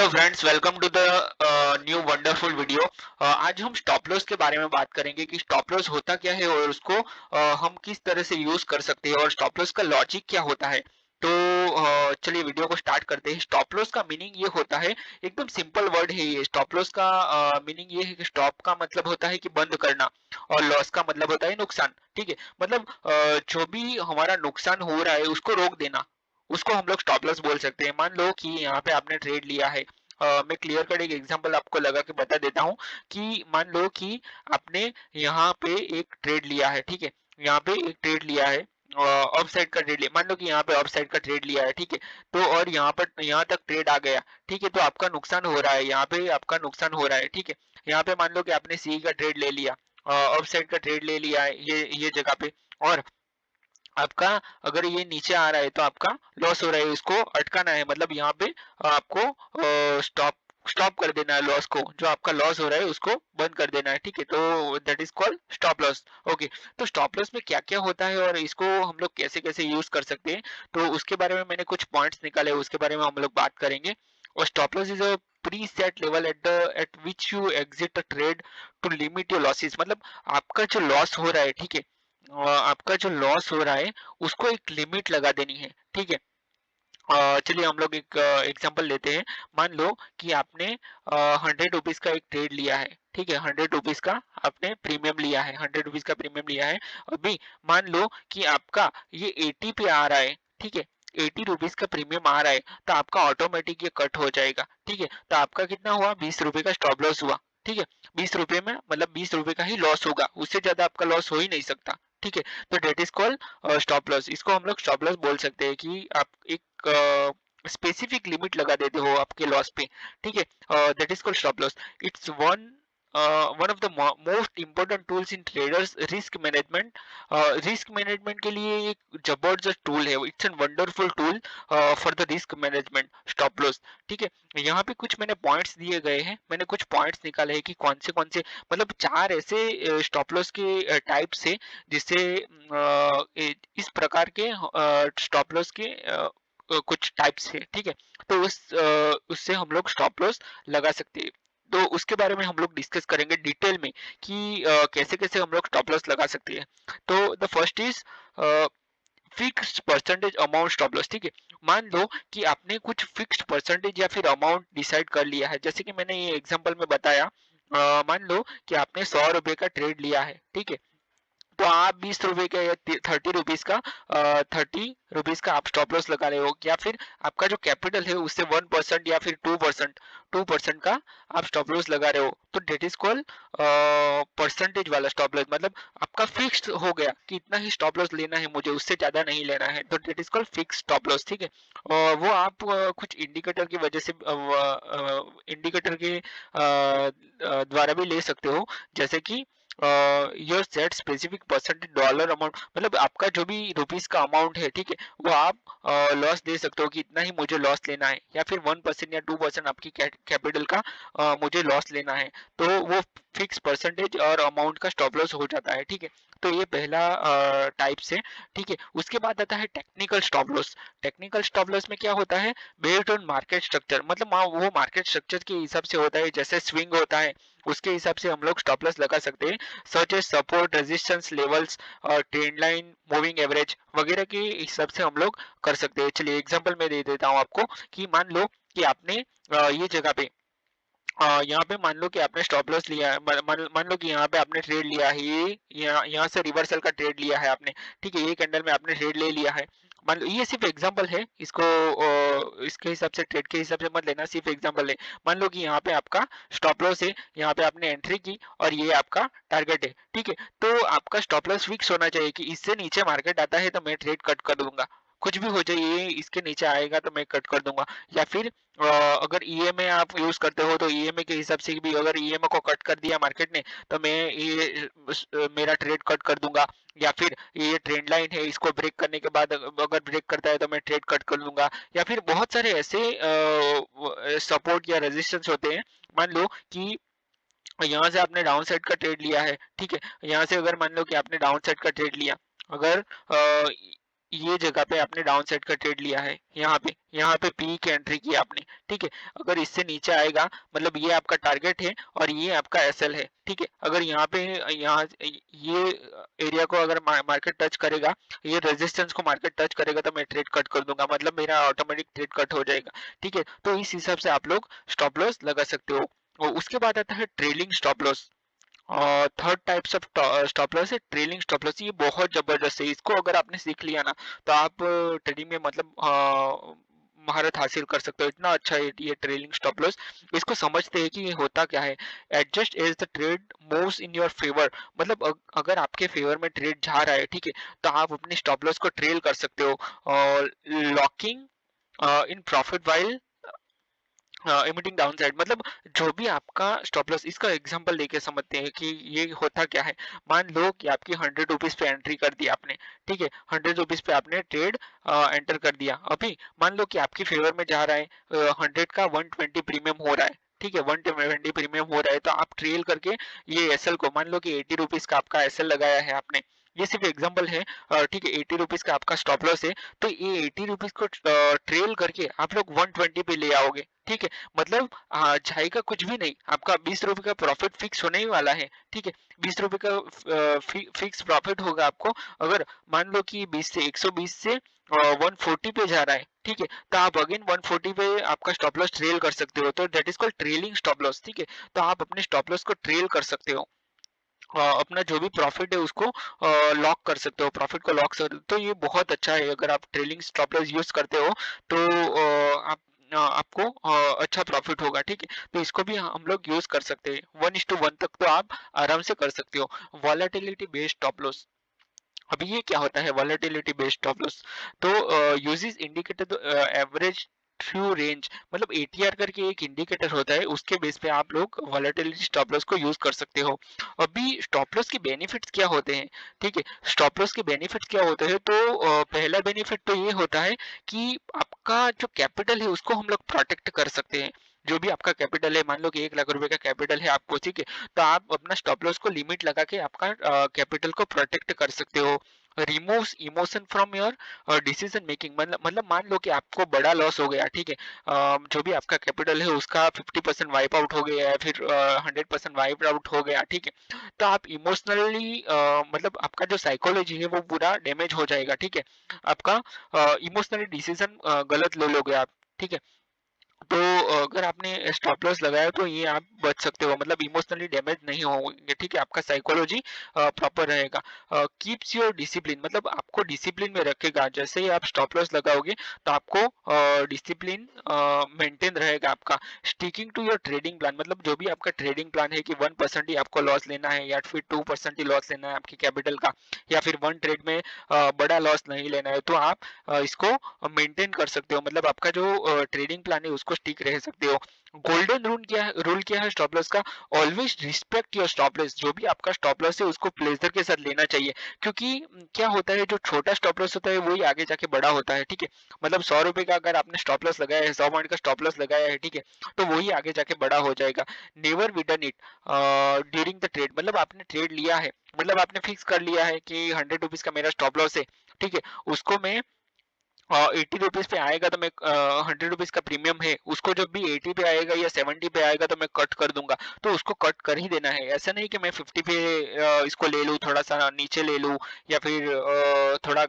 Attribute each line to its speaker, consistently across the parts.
Speaker 1: Hello friends, welcome to the new wonderful video. आज हम stop loss के बारे में बात करेंगे कि स्टॉप लॉस होता क्या है और उसको हम किस तरह से यूज कर सकते हैं और स्टॉप लॉस का लॉजिक क्या होता है। तो चलिए वीडियो को स्टार्ट करते हैं। स्टॉप लॉस का मीनिंग ये होता है, एकदम सिंपल वर्ड है ये। स्टॉप लॉस का मीनिंग ये है कि स्टॉप का मतलब होता है कि बंद करना, और लॉस का मतलब होता है नुकसान। ठीक है, मतलब जो भी हमारा नुकसान हो रहा है उसको रोक देना, उसको हम लोग स्टॉप लॉस बोल सकते हैं। मान लो कि यहाँ पे आपने ट्रेड लिया है। मैं क्लियर कट एक एग्जांपल आपको लगा के बता देता हूँ कि मान लो कि आपने यहाँ पे एक ट्रेड लिया है। ठीक है, यहाँ पे एक ट्रेड लिया है, ऑफ साइड का ट्रेड लिया। मान लो कि यहाँ पे ऑफ साइड का ट्रेड लिया है। ठीक है, तो और यहाँ पर यहाँ तक ट्रेड आ गया। ठीक है, तो आपका नुकसान हो रहा है, यहाँ पे आपका नुकसान हो रहा है। ठीक है, यहाँ पे मान लो कि आपने सी का ट्रेड ले लिया, ऑफ साइड का ट्रेड ले लिया है ये जगह पे, और आपका अगर ये नीचे आ रहा है तो आपका लॉस हो रहा है, इसको अटकाना है। मतलब यहाँ पे आपको स्टॉप स्टॉप कर देना है, लॉस को, जो आपका लॉस हो रहा है उसको बंद कर देना है। ठीक है, तो that is called stop loss. Okay, तो स्टॉप लॉस में क्या क्या होता है और इसको हम लोग कैसे कैसे यूज कर सकते हैं, तो उसके बारे में मैंने कुछ पॉइंट्स निकाले, उसके बारे में हम लोग बात करेंगे। और stop loss is a preset level at which you exit a trade to limit your losses. मतलब आपका जो लॉस हो रहा है, ठीक है, आपका जो लॉस हो रहा है उसको एक लिमिट लगा देनी है। ठीक है, चलिए हम लोग एक एग्जांपल लेते हैं। मान लो कि आपने 100 रुपीज का एक ट्रेड लिया है। ठीक है, 100 रुपीज का आपने प्रीमियम लिया है, 100 रुपीज का प्रीमियम लिया है। अभी मान लो कि आपका ये 80 पे आ रहा है। ठीक है, 80 रुपीज का प्रीमियम आ रहा है, तो आपका ऑटोमेटिक ये कट हो जाएगा। ठीक है, तो आपका कितना हुआ, 20 रुपए का स्टॉप लॉस हुआ। ठीक है, 20 रुपए में मतलब 20 रुपए का ही लॉस होगा, उससे ज्यादा आपका लॉस हो ही नहीं सकता। ठीक है, तो that is called stop loss. इसको हम लोग स्टॉप लॉस बोल सकते हैं कि आप एक स्पेसिफिक लिमिट लगा देते हो आपके लॉस पे। ठीक है, that is called stop loss. It's one of the most important tools in traders risk management. Risk management के लिए एक जबरदस्त टूल है, it's an wonderful tool for the risk management, stop loss. ठीक है, यहाँ पे कुछ मैंने पॉइंट्स दिए गए हैं, मैंने कुछ पॉइंट्स निकाले हैं कि कौन से मतलब चार ऐसे स्टॉप लॉस के टाइप्स है जिससे इस प्रकार के स्टॉप लॉस के कुछ टाइप्स है। ठीक है, तो उससे हम लोग स्टॉप लॉस लगा सकते हैं। तो उसके बारे में हम लोग डिस्कस करेंगे डिटेल में कि कैसे कैसे हम लोग स्टॉप लॉस लगा सकते हैं। तो the first is fixed percentage amount stop loss. ठीक है, मान लो कि आपने कुछ फिक्स्ड परसेंटेज या फिर अमाउंट डिसाइड कर लिया है, जैसे कि मैंने ये एग्जांपल में बताया। मान लो कि आपने 100 रुपए का ट्रेड लिया है। ठीक है, तो आप 20 रुपए का या 30 रुपीज का 30 रुपीज का आप स्टॉप लॉस लगा रहे हो, या फिर आपका जो कैपिटल है उससे 1% या फिर 2% का आप स्टॉप लॉस लगा रहे हो, तो डेट इज कॉल्ड परसेंटेज वाला स्टॉप लॉस। मतलब आपका फिक्स्ड हो गया कि इतना ही स्टॉप लॉस लेना है मुझे, उससे ज्यादा नहीं लेना है, तो that is called fix stop loss. ठीक है, वो आप कुछ इंडिकेटर की वजह से इंडिकेटर के द्वारा भी ले सकते हो, जैसे कि your set specific percentage dollar amount. मतलब आपका जो भी रुपीस का अमाउंट है, ठीक है, वो आप लॉस दे सकते हो कि इतना ही मुझे लॉस लेना है, या फिर 1% या 2% आपकी कैपिटल का मुझे लॉस लेना है, तो वो फिक्स परसेंटेज और अमाउंट का स्टॉप लॉस हो जाता है। ठीक है, तो ये पहला टाइप से। ठीक है, उसके बाद आता है technical stop loss. Technical stop loss में क्या होता है, बेस्ड ऑन मार्केट स्ट्रक्चर। मतलब वो मार्केट स्ट्रक्चर के हिसाब से होता है, जैसे स्विंग होता है उसके हिसाब से हम लोग स्टॉप लॉस लगा सकते हैं, such as support, resistance levels और ट्रेंड लाइन, मूविंग एवरेज वगैरह के हिसाब से हम लोग कर सकते हैं। चलिए एग्जांपल मैं दे देता हूँ आपको कि मान लो कि आपने ये जगह पे यहाँ पे मान लो कि आपने स्टॉप लॉस लिया है, मान लो कि यहाँ पे आपने ट्रेड लिया है, ये यहाँ से रिवर्सल का ट्रेड लिया है आपने। ठीक है, ये कैंडल में आपने ट्रेड ले लिया है। मान लो ये सिर्फ एग्जांपल है, इसको इसके हिसाब से, ट्रेड के हिसाब से मत लेना, सिर्फ एग्जांपल है। मान लो कि यहाँ पे आपका स्टॉप लॉस है, यहाँ पे आपने एंट्री की और ये आपका टारगेट है। ठीक है, तो आपका स्टॉप लॉस फिक्स होना चाहिए कि इससे नीचे मार्केट आता है तो मैं ट्रेड कट कर दूंगा, कुछ भी हो जाए, ये इसके नीचे आएगा तो मैं कट कर दूंगा। या फिर अगर ईएमए आप यूज करते हो तो ईएमए के हिसाब से भी, अगर ईएमए को कट कर दिया मार्केट ने तो मैं ये मेरा ट्रेड कट कर दूंगा। या फिर ये ट्रेंड लाइन है, इसको ब्रेक करने के बाद अगर ब्रेक करता है तो मैं ट्रेड कट कर लूंगा। या फिर बहुत सारे ऐसे सपोर्ट या रेजिस्टेंस होते हैं। मान लो कि यहाँ से आपने डाउन साइड का ट्रेड लिया है। ठीक है, यहाँ से अगर मान लो कि आपने डाउन साइड का ट्रेड लिया, अगर ये जगह पे आपने डाउन साइड का ट्रेड लिया है, यहाँ पे पी की एंट्री की आपने, ठीक है। अगर इससे नीचे आएगा मतलब ये आपका टारगेट है और ये आपका एसएल है, ठीक है। अगर यहाँ पे यहाँ ये एरिया को अगर मार्केट टच करेगा, ये रेजिस्टेंस को मार्केट टच करेगा तो मैं ट्रेड कट कर दूंगा, मतलब मेरा ऑटोमेटिक ट्रेड कट हो जाएगा, ठीक है। तो इस हिसाब से आप लोग स्टॉप लॉस लगा सकते हो। और उसके बाद आता है ट्रेलिंग स्टॉप लॉस। और third types of stop loss है ट्रेलिंग स्टॉप लॉस। ये बहुत जबरदस्त है, इसको अगर आपने सीख लिया ना तो आप ट्रेडिंग में मतलब महारत हासिल कर सकते हो। इतना अच्छा है ये ट्रेलिंग स्टॉप लॉस। इसको समझते हैं कि ये होता क्या है। Adjust as the trade moves in your favour, मतलब अगर आपके फेवर में ट्रेड जा रहा है, ठीक है, तो आप अपने स्टॉप लॉस को ट्रेल कर सकते हो। और locking in profit while emitting down side, मतलब जो भी आपका स्टॉप लॉस, इसका एग्जांपल लेके समझते हैं कि ये होता क्या है। मान लो कि आपकी 100 रुपीज पे एंट्री कर दी आपने, ठीक है, 100 रुपीज पे आपने ट्रेड एंटर कर दिया। अभी मान लो कि आपकी फेवर में जा रहा है 100 का 120 प्रीमियम हो रहा है, ठीक है, 120 प्रीमियम हो रहा है, तो आप ट्रेल करके ये एसएल को, मान लो कि 80 रुपीज का आपका एसएल लगाया है आपने, ये सिर्फ एग्जांपल है, ठीक है, 80 रुपीज का आपका स्टॉप लॉस है, तो ये 80 रुपीज को ट्रेल करके आप लोग 120 पे ले आओगे, ठीक है। मतलब जाएगा कुछ भी नहीं, आपका 20 रुपए का प्रॉफिट फिक्स होने ही वाला है, ठीक है। 20 रुपए का फिक्स प्रॉफिट होगा आपको। अगर मान लो कि 120 से 140 पे जा रहा है, ठीक है, तो आप अगेन 140 पे आपका स्टॉप लॉस ट्रेल कर सकते हो, तो that is called trailing stop loss, ठीक है। तो आप अपने स्टॉप लॉस को ट्रेल कर सकते हो, अपना जो भी प्रॉफिट है उसको लॉक कर सकते हो, प्रॉफिट को लॉक कर, तो ये बहुत अच्छा है। अगर आप ट्रेलिंग स्टॉप लॉस यूज करते हो तो आप आपको अच्छा प्रॉफिट होगा, ठीक है। तो इसको भी हम लोग यूज कर सकते हैं। 1:1 तक तो आप आराम से कर सकते हो। वॉलेटिलिटी बेस्ड स्टॉप लॉस, अभी ये क्या होता है वॉलेटिलिटी बेस्ड स्टॉप लॉस। तो uses indicator average through range, मतलब एटीआर करके एक इंडिकेटर होता है, उसके बेस पे आप लोग वॉलेटिलिटी स्टॉप लॉस को यूज कर सकते हो। अभी स्टॉप लॉस के बेनिफिट्स क्या होते हैं, ठीक है। स्टॉप लॉस के बेनिफिट्स क्या होते हैं, तो पहला बेनिफिट तो ये होता है कि आपका जो कैपिटल है उसको हम लोग प्रोटेक्ट कर सकते हैं। जो भी आपका कैपिटल है, मान लो कि 1 लाख रुपए का कैपिटल है आपको, ठीक है, तो आप अपना स्टॉप लॉस को लिमिट लगा के आपका कैपिटल को प्रोटेक्ट कर सकते हो। Removes emotion from your decision making, मतलब मान लो कि आपको बड़ा लॉस हो गया, ठीक है, जो भी आपका कैपिटल है उसका 50% वाइप आउट हो गया है, फिर 100% वाइप आउट हो गया, ठीक है, तो आप इमोशनली मतलब आपका जो साइकोलॉजी है वो पूरा डैमेज हो जाएगा, ठीक है। आपका इमोशनली डिसीजन गलत ले लोगे आप, ठीक है। तो अगर आपने स्टॉप लॉस लगाया तो ये आप बच सकते हो, मतलब इमोशनली डैमेज नहीं होंगे, ठीक है, आपका साइकोलॉजी प्रॉपर रहेगा। कीप्स योर डिसिप्लिन, मतलब आपको डिसिप्लिन में रखेगा। जैसे ही आप स्टॉप लॉस लगाओगे तो आपको डिसिप्लिन मेंटेन रहेगा आपका। Sticking to your trading plan, मतलब जो भी आपका ट्रेडिंग प्लान है कि 1% ही आपको लॉस लेना है या फिर 2% ही लॉस लेना है आपकी कैपिटल का, या फिर वन ट्रेड में बड़ा लॉस नहीं लेना है, तो आप इसको मेंटेन कर सकते हो, मतलब आपका जो ट्रेडिंग प्लान है उसको स्टिक रह सकते हो। गोल्डन रूल क्या है स्टॉप लॉस का, always respect your stop loss. जो भी आपका स्टॉप लॉस है उसको प्लेजर के साथ लेना चाहिए, क्योंकि क्या होता है जो छोटा स्टॉप लॉस होता है वही आगे जाके बड़ा होता है, ठीक है। मतलब 100 रुपए का अगर आपने स्टॉप लॉस लगाया है, 100 पॉइंट का स्टॉप लॉस लगाया है, ठीक है, तो वही आगे जाके बड़ा हो जाएगा। Never widen it during the trade, मतलब आपने ट्रेड लिया है, मतलब आपने फिक्स कर लिया है कि 100 रुपीज का मेरा स्टॉप लॉस है, ठीक है, उसको मैं 80 रुपीज पे आएगा तो मैं 100 रुपीज का प्रीमियम है, उसको जब भी 80 पे आएगा या 70 पे आएगा तो मैं कट कर दूंगा, तो उसको कट कर ही देना है। ऐसा नहीं कि मैं 50 पे इसको ले लूँ, थोड़ा सा नीचे ले लूँ, या फिर थोड़ा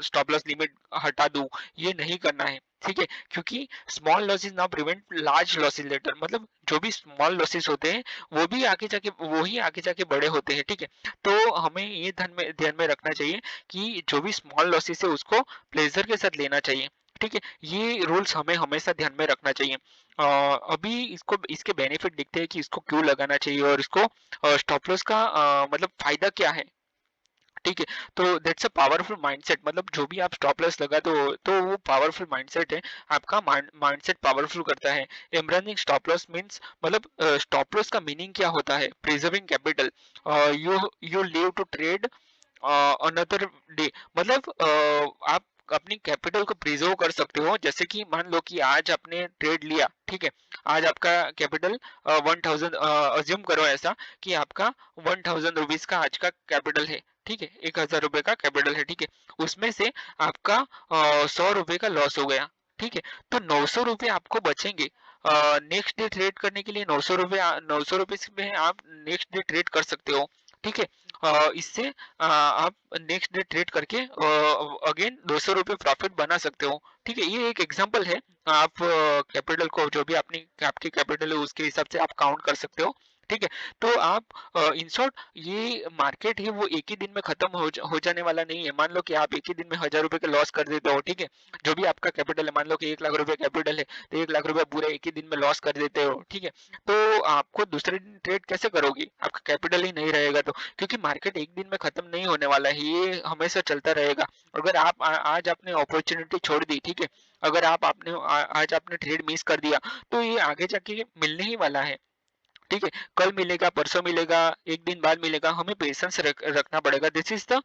Speaker 1: स्टॉप लॉस लिमिट हटा दूं, ये नहीं करना है, ठीक है। क्योंकि small losses now prevent large losses later, मतलब जो भी स्मॉल लॉसेस होते हैं वो ही आगे जाके बड़े होते हैं, ठीक है। तो हमें ये ध्यान में रखना चाहिए कि जो भी स्मॉल लॉसेस है उसको प्लेजर के साथ लेना चाहिए, ठीक है। ये रूल्स हमें हमेशा ध्यान में रखना चाहिए। अभी इसको इसके बेनिफिट दिखते हैं कि इसको क्यों लगाना चाहिए और इसको स्टॉप लॉस का मतलब फायदा क्या है, ठीक है। तो दैट्स अ पावरफुल माइंडसेट, मतलब जो भी आप स्टॉप लॉस लगा तो वो पावरफुल माइंडसेट है, आपका माइंडसेट पावरफुल करता है। एम्ब्रेसिंग स्टॉप लॉस मींस, मतलब स्टॉप लॉस का मीनिंग क्या होता है, preserving capital, you you live to trade another day, मतलब आप अपनी कैपिटल को प्रिजर्व कर सकते हो। जैसे कि मान लो कि आज आपने ट्रेड लिया, ठीक है, आज आपका कैपिटल 1000, अज्यूम करो ऐसा कि आपका 1000 रुपीज का आज का कैपिटल है, ठीक है, 1,000 रुपए का कैपिटल है, ठीक है, उसमें से आपका 100 रुपए का लॉस हो गया, ठीक है, तो 900 रुपए आपको बचेंगे। नेक्स्ट डे ट्रेड करने के लिए 900 रुपए, 900 रुपए में आप नेक्स्ट डे ट्रेड कर सकते हो, ठीक है। इससे आप नेक्स्ट डे ट्रेड करके अगेन 200 रुपए प्रॉफिट बना सकते हो, ठीक है। ये एक एग्जांपल है। आप कैपिटल को, जो भी अपनी आपकी कैपिटल है उसके हिसाब से आप काउंट कर सकते हो, ठीक है। तो आप इन शॉर्ट, ये मार्केट है वो एक ही दिन में खत्म हो जाने वाला नहीं है। मान लो कि आप एक ही दिन में 1,000 रुपए का लॉस कर देते हो, ठीक है, जो भी आपका कैपिटल है, मान लो कि 1,00,000 रुपए कैपिटल है, तो 1,00,000 रुपए पूरे एक ही दिन में लॉस कर देते हो, ठीक है, तो आपको दूसरे दिन ट्रेड कैसे करोगे, आपका कैपिटल ही नहीं रहेगा तो, क्योंकि मार्केट एक दिन में खत्म नहीं होने वाला है, ये हमेशा चलता रहेगा। अगर आप आज आपने अपॉर्चुनिटी छोड़ दी, ठीक है, अगर आपने आज आपने ट्रेड मिस कर दिया, तो ये आगे जाके मिलने ही वाला है, ठीक है, कल मिलेगा, परसों मिलेगा, एक दिन बाद मिलेगा, हमें पेशेंस रखना पड़ेगा। This is the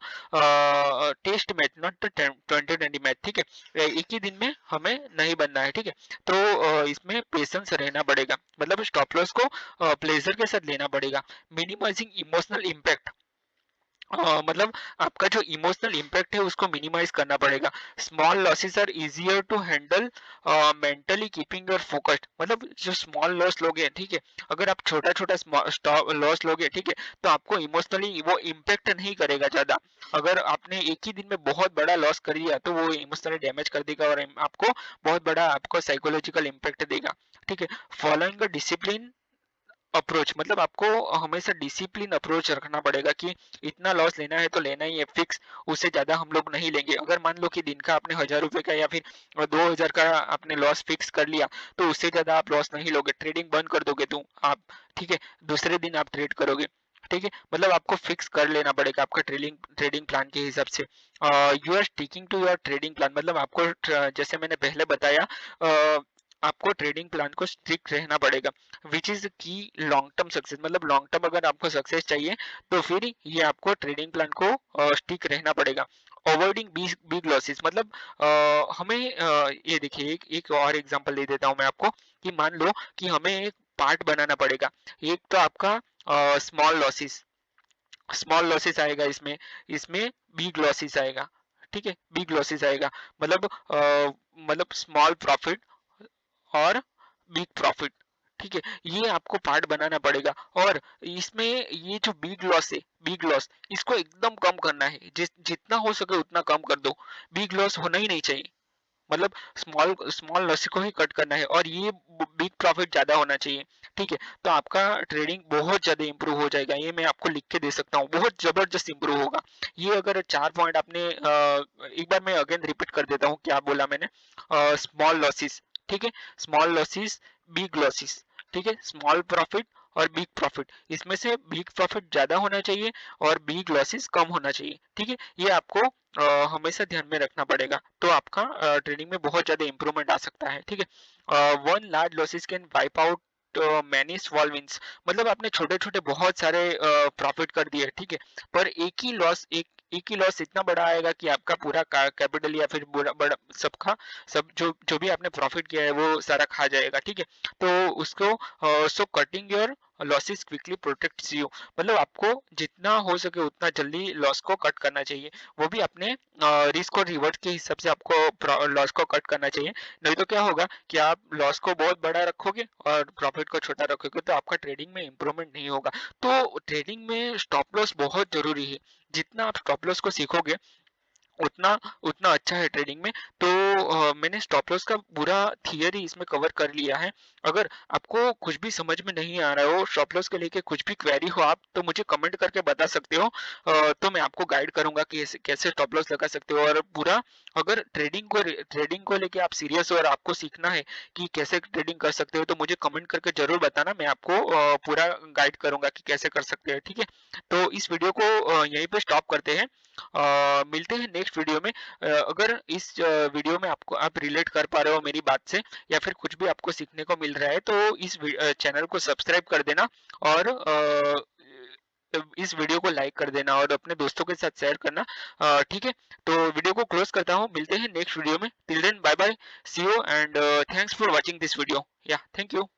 Speaker 1: test match, not the 2020 match, ठीक है, एक ही दिन में हमें नहीं बनना है, ठीक है, तो इसमें पेशेंस रहना पड़ेगा, मतलब स्टॉप लॉस को प्लेजर के साथ लेना पड़ेगा। मिनिमाइजिंग इमोशनल इम्पैक्ट, मतलब आपका जो इमोशनल इम्पैक्ट है उसको मिनिमाइज करना पड़ेगा। Small losses are easier to handle mentally keeping your focused, मतलब जो स्मॉल लॉस लोगे, ठीक है, अगर आप छोटा छोटा लॉस लोगे, ठीक है, तो आपको इमोशनली वो इम्पैक्ट नहीं करेगा ज्यादा। अगर आपने एक ही दिन में बहुत बड़ा लॉस कर दिया तो वो इमोशनली डैमेज कर देगा और आपको बहुत बड़ा आपको साइकोलॉजिकल इम्पैक्ट देगा, ठीक है। फॉलोइंग अ डिसिप्लिन अप्रोच, मतलब आपको हमेशा डिसिप्लिन अप्रोच रखना पड़ेगा कि इतना लॉस लेना है तो लेना ही है फिक्स, उससे ज्यादा हम लोग नहीं लेंगे। अगर मान लो कि दिन का आपने 1,000 रुपए का या फिर 2,000 का आपने लॉस फिक्स कर लिया, तो उससे ज्यादा आप लॉस नहीं लोगे, ट्रेडिंग बंद कर दोगे तुम आप, ठीक है, दूसरे दिन आप ट्रेड करोगे, ठीक है, मतलब आपको फिक्स कर लेना पड़ेगा आपका ट्रेडिंग ट्रेडिंग प्लान के हिसाब से। You are sticking to your trading plan, मतलब आपको जैसे मैंने पहले बताया, आपको ट्रेडिंग प्लान को स्ट्रिक्ट रहना पड़ेगा, विच इज की लॉन्ग टर्म सक्सेस, मतलब लॉन्ग टर्म अगर आपको सक्सेस चाहिए तो फिर ये आपको ट्रेडिंग प्लान को स्टिक रहना पड़ेगा। अवॉइडिंग बिग लॉसेस, मतलब हमें ये देखिए, एक और एग्जांपल दे देता हूँ मैं आपको, कि मान लो कि हमें एक पार्ट बनाना पड़ेगा। एक तो आपका स्मॉल लॉसेस, स्मॉल लॉसेस आएगा इसमें, इसमें बिग लॉसेस आएगा, ठीक है, बिग लॉसेस आएगा, मतलब स्मॉल प्रॉफिट और बिग प्रॉफिट, ठीक है, ये आपको पार्ट बनाना पड़ेगा। और इसमें ये जो बिग लॉस है, बिग लॉस इसको एकदम कम करना है, जितना हो सके उतना कम कर दो, बिग लॉस होना ही नहीं चाहिए, मतलब स्मॉल स्मॉल लॉस को ही कट करना है और ये बिग प्रॉफिट ज्यादा होना चाहिए, ठीक है, तो आपका ट्रेडिंग बहुत ज्यादा इंप्रूव हो जाएगा। ये मैं आपको लिख के दे सकता हूँ, बहुत जबरदस्त इंप्रूव होगा। ये अगर 4 पॉइंट आपने एक बार मैं अगेन रिपीट कर देता हूँ क्या बोला मैंने। स्मॉल लॉसेस, ठीक है, स्मॉल लॉसेस, बिग लॉसेस, ठीक है, स्मॉल प्रॉफिट और बिग प्रॉफिट, इसमें से बिग प्रॉफिट ज्यादा होना चाहिए और बिग लॉसेस कम होना चाहिए, ठीक है, ये आपको हमेशा ध्यान में रखना पड़ेगा, तो आपका ट्रेडिंग में बहुत ज्यादा इंप्रूवमेंट आ सकता है, ठीक है। One large losses can wipe out many small wins, मतलब आपने छोटे छोटे बहुत सारे प्रॉफिट कर दिए, ठीक है, पर एक ही लॉस इतना बड़ा आएगा कि आपका पूरा कैपिटल या फिर बड़ा बड़ा सबका सब जो जो भी आपने प्रॉफिट किया है वो सारा खा जाएगा, ठीक है, तो उसको सो cutting your losses quickly protects you, मतलब आपको जितना हो सके उतना जल्दी लॉस को कट करना चाहिए, वो भी अपने रिस्क और रिवर्ट के हिसाब से आपको लॉस को कट करना चाहिए। नहीं तो क्या होगा कि आप लॉस को बहुत बड़ा रखोगे और प्रॉफिट को छोटा रखोगे, तो आपका ट्रेडिंग में इंप्रूवमेंट नहीं होगा। तो ट्रेडिंग में स्टॉप लॉस बहुत जरूरी है, जितना आप स्टॉप लॉस को सीखोगे उतना उतना अच्छा है ट्रेडिंग में। तो मैंने स्टॉप लॉस का पूरा थियरी इसमें कवर कर लिया है। अगर आपको कुछ भी समझ में नहीं आ रहा हो, स्टॉप लॉस के लेके कुछ भी क्वेरी हो, आप तो मुझे कमेंट करके बता सकते हो। तो मैं आपको गाइड करूंगा कि कैसे स्टॉप लॉस लगा सकते हो। और पूरा अगर ट्रेडिंग को लेके आप सीरियस हो और आपको सीखना है कि कैसे ट्रेडिंग कर सकते हो, तो मुझे कमेंट करके जरूर बताना, मैं आपको पूरा गाइड करूंगा कि कैसे कर सकते हैं, ठीक है। तो इस वीडियो को यहीं पे स्टॉप करते हैं, मिलते हैं नेक्स्ट वीडियो में। अगर इस वीडियो में आपको आप रिलेट कर पा रहे हो मेरी बात से, या फिर कुछ भी आपको सीखने को मिल रहा है, तो इस चैनल को सब्सक्राइब कर देना और इस वीडियो को लाइक कर देना और अपने दोस्तों के साथ शेयर करना, ठीक है। तो वीडियो को क्लोज करता हूँ, मिलते हैं नेक्स्ट वीडियो में। Till then bye bye, see you and thanks for watching this video. या थैंक यू।